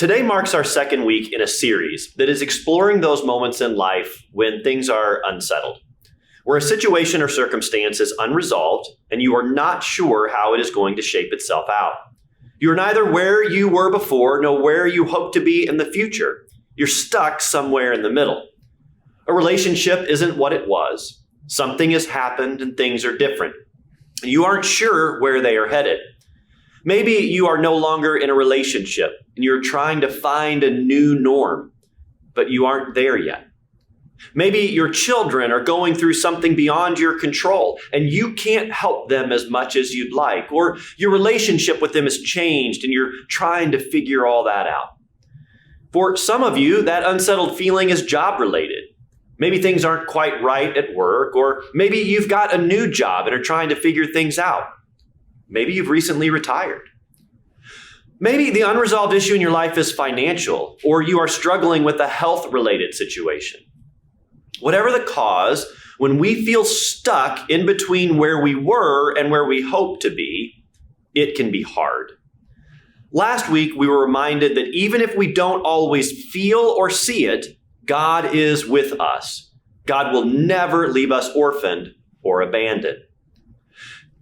Today marks our second week in a series that is exploring those moments in life when things are unsettled, where a situation or circumstance is unresolved and you are not sure how it is going to shape itself out. You're neither where you were before nor where you hope to be in the future. You're stuck somewhere in the middle. A relationship isn't what it was. Something has happened and things are different. You aren't sure where they are headed. Maybe you are no longer in a relationship and you're trying to find a new norm, but you aren't there yet. Maybe your children are going through something beyond your control and you can't help them as much as you'd like, or your relationship with them has changed and you're trying to figure all that out. For some of you, that unsettled feeling is job related. Maybe things aren't quite right at work, or maybe you've got a new job and are trying to figure things out. Maybe you've recently retired. Maybe the unresolved issue in your life is financial, or you are struggling with a health-related situation. Whatever the cause, when we feel stuck in between where we were and where we hope to be, it can be hard. Last week, we were reminded that even if we don't always feel or see it, God is with us. God will never leave us orphaned or abandoned.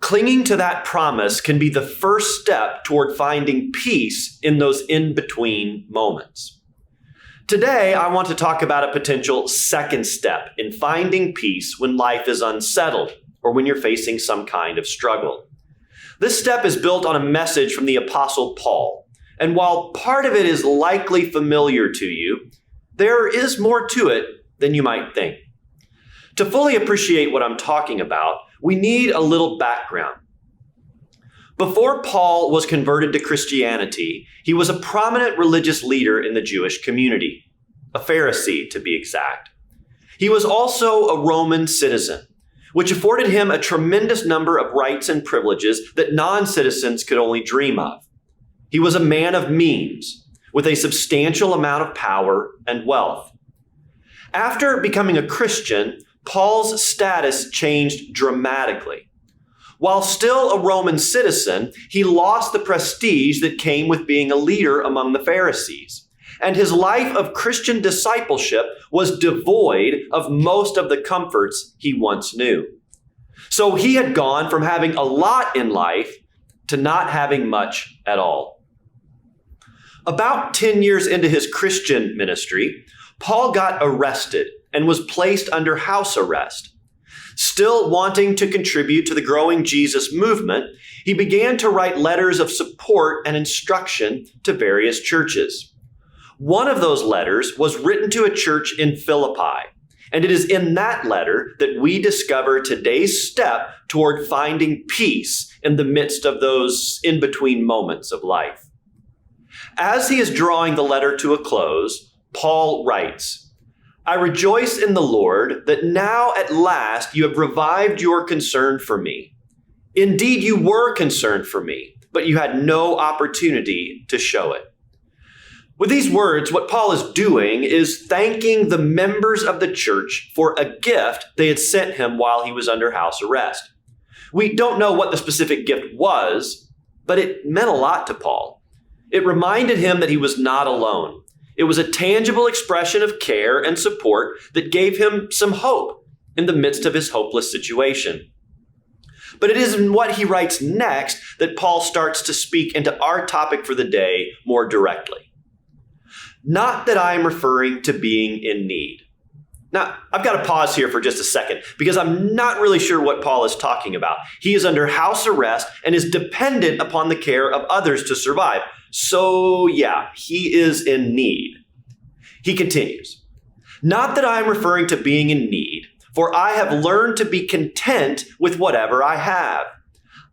Clinging to that promise can be the first step toward finding peace in those in-between moments. Today, I want to talk about a potential second step in finding peace when life is unsettled or when you're facing some kind of struggle. This step is built on a message from the Apostle Paul, and while part of it is likely familiar to you, there is more to it than you might think. To fully appreciate what I'm talking about, we need a little background. Before Paul was converted to Christianity, he was a prominent religious leader in the Jewish community, a Pharisee to be exact. He was also a Roman citizen, which afforded him a tremendous number of rights and privileges that non-citizens could only dream of. He was a man of means, with a substantial amount of power and wealth. After becoming a Christian, Paul's status changed dramatically. While still a Roman citizen, he lost the prestige that came with being a leader among the Pharisees, and his life of Christian discipleship was devoid of most of the comforts he once knew. So he had gone from having a lot in life to not having much at all. About 10 years into his Christian ministry, Paul got arrested and was placed under house arrest. Still wanting to contribute to the growing Jesus movement, he began to write letters of support and instruction to various churches. One of those letters was written to a church in Philippi, and it is in that letter that we discover today's step toward finding peace in the midst of those in-between moments of life. As he is drawing the letter to a close, Paul writes, "I rejoice in the Lord that now at last you have revived your concern for me. Indeed, you were concerned for me, but you had no opportunity to show it." With these words, what Paul is doing is thanking the members of the church for a gift they had sent him while he was under house arrest. We don't know what the specific gift was, but it meant a lot to Paul. It reminded him that he was not alone. It was a tangible expression of care and support that gave him some hope in the midst of his hopeless situation. But it is in what he writes next that Paul starts to speak into our topic for the day more directly. Not that I am referring to being in need. Now, I've got to pause here for just a second because I'm not really sure what Paul is talking about. He is under house arrest and is dependent upon the care of others to survive. So yeah, he is in need. He continues, "Not that I am referring to being in need, for I have learned to be content with whatever I have.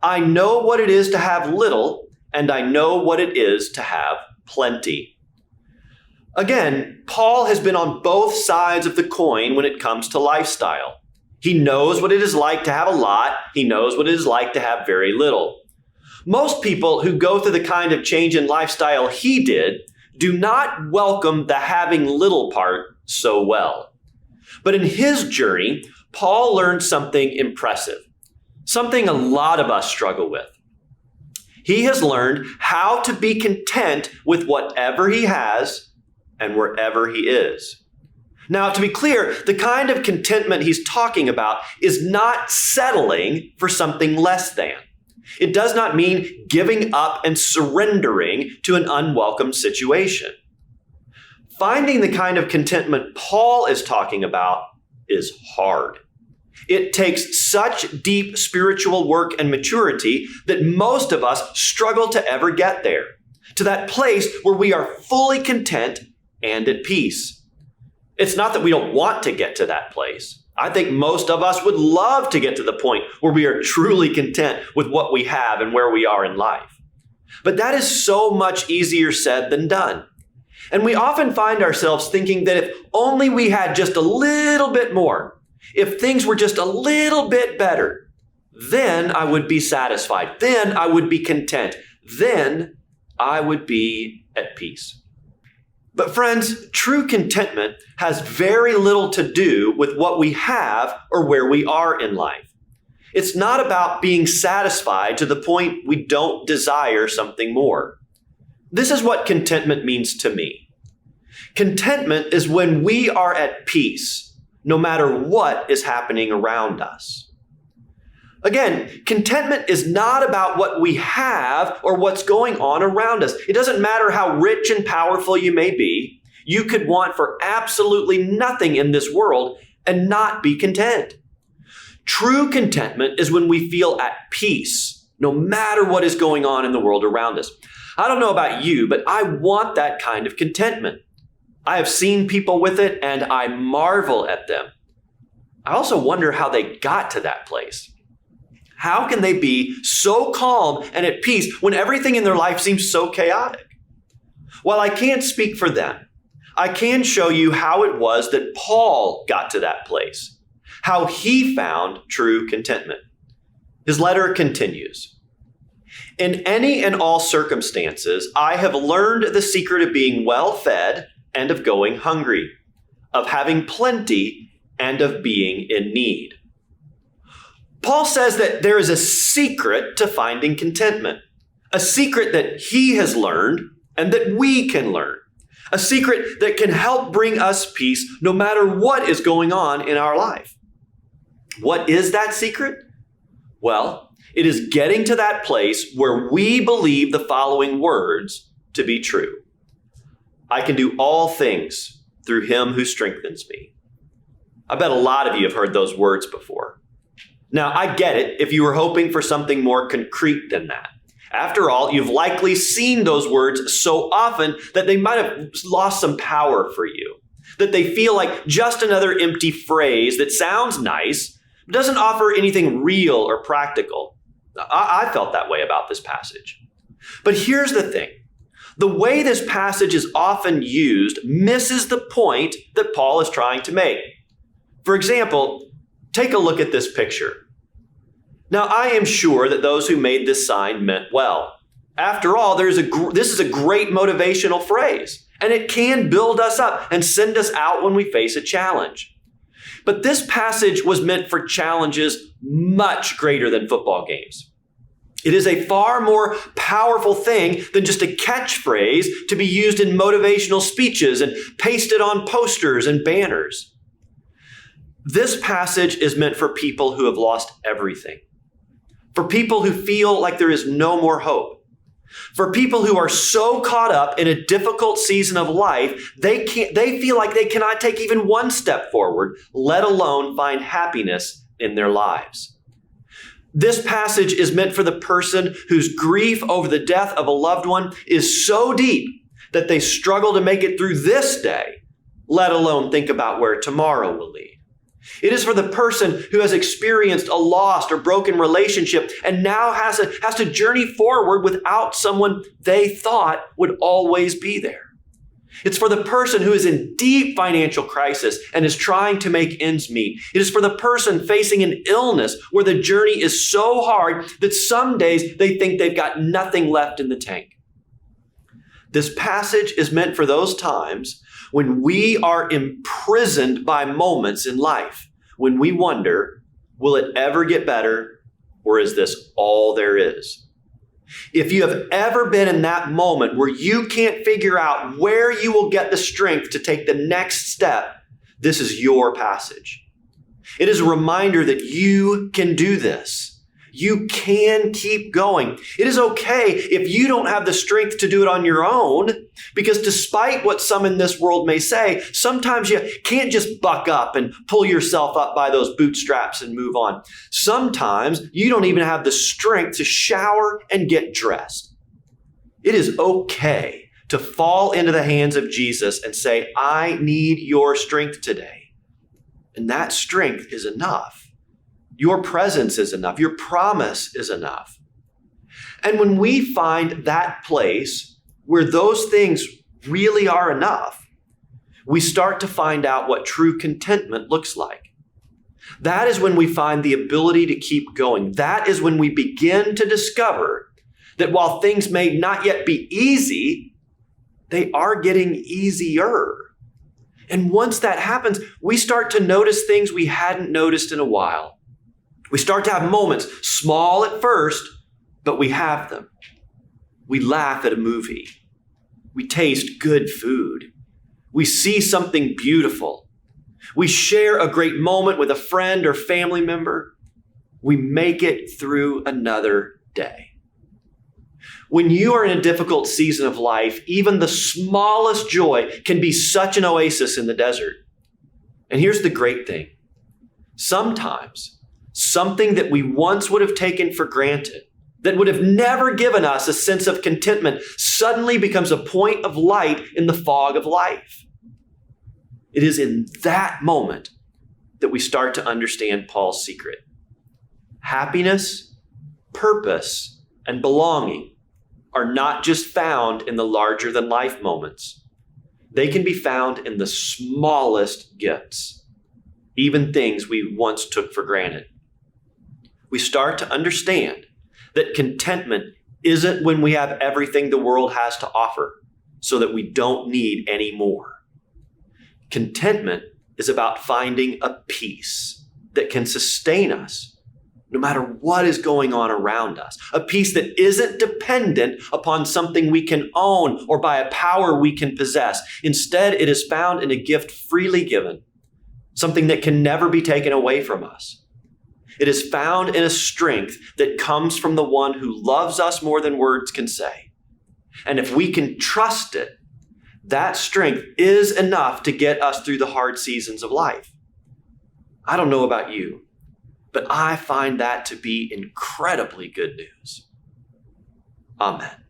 I know what it is to have little, and I know what it is to have plenty." Again, Paul has been on both sides of the coin when it comes to lifestyle. He knows what it is like to have a lot. He knows what it is like to have very little. Most people who go through the kind of change in lifestyle he did do not welcome the having little part so well. But in his journey, Paul learned something impressive, something a lot of us struggle with. He has learned how to be content with whatever he has and wherever he is. Now, to be clear, the kind of contentment he's talking about is not settling for something less than. It does not mean giving up and surrendering to an unwelcome situation. Finding the kind of contentment Paul is talking about is hard. It takes such deep spiritual work and maturity that most of us struggle to ever get there, to that place where we are fully content and at peace. It's not that we don't want to get to that place. I think most of us would love to get to the point where we are truly content with what we have and where we are in life. But that is so much easier said than done. And we often find ourselves thinking that if only we had just a little bit more, if things were just a little bit better, then I would be satisfied. Then I would be content. Then I would be at peace. But friends, true contentment has very little to do with what we have or where we are in life. It's not about being satisfied to the point we don't desire something more. This is what contentment means to me. Contentment is when we are at peace, no matter what is happening around us. Again, contentment is not about what we have or what's going on around us. It doesn't matter how rich and powerful you may be. You could want for absolutely nothing in this world and not be content. True contentment is when we feel at peace, no matter what is going on in the world around us. I don't know about you, but I want that kind of contentment. I have seen people with it and I marvel at them. I also wonder how they got to that place. How can they be so calm and at peace when everything in their life seems so chaotic? While I can't speak for them, I can show you how it was that Paul got to that place, how he found true contentment. His letter continues. In any and all circumstances, I have learned the secret of being well fed and of going hungry, of having plenty and of being in need. Paul says that there is a secret to finding contentment, a secret that he has learned and that we can learn, a secret that can help bring us peace no matter what is going on in our life. What is that secret? Well, it is getting to that place where we believe the following words to be true. I can do all things through him who strengthens me. I bet a lot of you have heard those words before. Now, I get it if you were hoping for something more concrete than that. After all, you've likely seen those words so often that they might have lost some power for you, that they feel like just another empty phrase that sounds nice, but doesn't offer anything real or practical. I felt that way about this passage. But here's the thing. The way this passage is often used misses the point that Paul is trying to make. For example, take a look at this picture. Now, I am sure that those who made this sign meant well. After all, this is a great motivational phrase, and it can build us up and send us out when we face a challenge. But this passage was meant for challenges much greater than football games. It is a far more powerful thing than just a catchphrase to be used in motivational speeches and pasted on posters and banners. This passage is meant for people who have lost everything, for people who feel like there is no more hope, for people who are so caught up in a difficult season of life, they feel like they cannot take even one step forward, let alone find happiness in their lives. This passage is meant for the person whose grief over the death of a loved one is so deep that they struggle to make it through this day, let alone think about where tomorrow will lead. It is for the person who has experienced a lost or broken relationship and now has to journey forward without someone they thought would always be there. It's for the person who is in deep financial crisis and is trying to make ends meet. It is for the person facing an illness where the journey is so hard that some days they think they've got nothing left in the tank. This passage is meant for those times when we are imprisoned by moments in life, when we wonder, will it ever get better, or is this all there is? If you have ever been in that moment where you can't figure out where you will get the strength to take the next step, this is your passage. It is a reminder that you can do this. You can keep going. It is okay if you don't have the strength to do it on your own, because despite what some in this world may say, sometimes you can't just buck up and pull yourself up by those bootstraps and move on. Sometimes you don't even have the strength to shower and get dressed. It is okay to fall into the hands of Jesus and say, I need your strength today. And that strength is enough. Your presence is enough. Your promise is enough. And when we find that place where those things really are enough, we start to find out what true contentment looks like. That is when we find the ability to keep going. That is when we begin to discover that while things may not yet be easy, they are getting easier. And once that happens, we start to notice things we hadn't noticed in a while. We start to have moments, small at first, but we have them. We laugh at a movie. We taste good food. We see something beautiful. We share a great moment with a friend or family member. We make it through another day. When you are in a difficult season of life, even the smallest joy can be such an oasis in the desert. And here's the great thing. Sometimes something that we once would have taken for granted, that would have never given us a sense of contentment, suddenly becomes a point of light in the fog of life. It is in that moment that we start to understand Paul's secret. Happiness, purpose, and belonging are not just found in the larger-than-life moments. They can be found in the smallest gifts, even things we once took for granted. We start to understand that contentment isn't when we have everything the world has to offer so that we don't need any more. Contentment is about finding a peace that can sustain us no matter what is going on around us. A peace that isn't dependent upon something we can own or by a power we can possess. Instead, it is found in a gift freely given, something that can never be taken away from us. It is found in a strength that comes from the one who loves us more than words can say. And if we can trust it, that strength is enough to get us through the hard seasons of life. I don't know about you, but I find that to be incredibly good news. Amen.